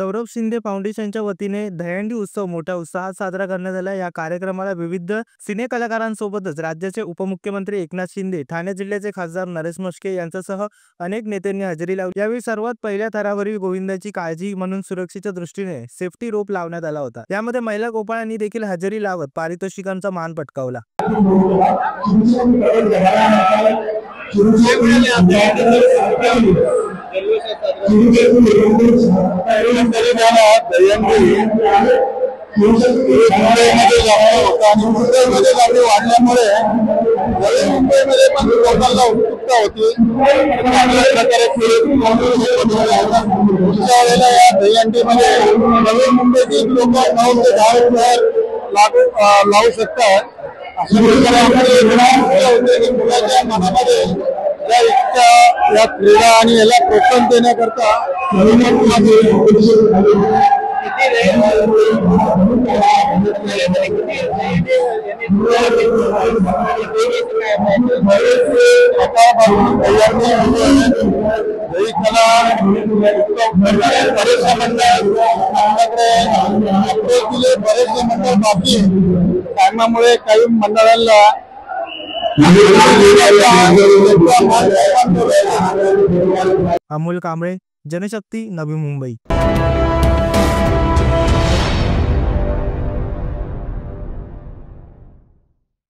सौरभ शिंदे फाउंडेशनच्या वतीने दहीहंडी उत्सव मोठ्या उत्साहात साजरा करण्यात आला। या कार्यक्रमाला विविध सिने कलाकारांसोबतच राज्याचे उपमुख्यमंत्री एकनाथ शिंदे, ठाणे जिल्ह्याचे खासदार नरेश म्हस्के यांच्यासह अनेक नेत्यांनी हजेरी लावली। यावेळी सर्वात पहिल्या थरावरील गोविंदाची काळजी म्हणून सुरक्षेच्या दृष्टीने सेफ्टी रोप लावण्यात आला होता। यामध्ये महिला गोपाळांनी देखील हजेरी लावत पारितोषिकांचा मान पटकावला। वाढल्यामुळे मुंबईमध्ये पण लोकांना उत्सुकता होती। पुढच्या वेळेला या दहीहंडीमध्ये नवी मुंबईतील लोक 9 ते 10 लावू शकतात। अशा प्रकारे मुलाच्या मनामध्ये या इच्छा, या क्रीडा आणि याला प्रोत्साहन देण्याकरता बरेचसे मंडळ बाकी टायमामुळे काही मंडळांना अमोल कांबळे, जनशक्ती, नवी मुंबई।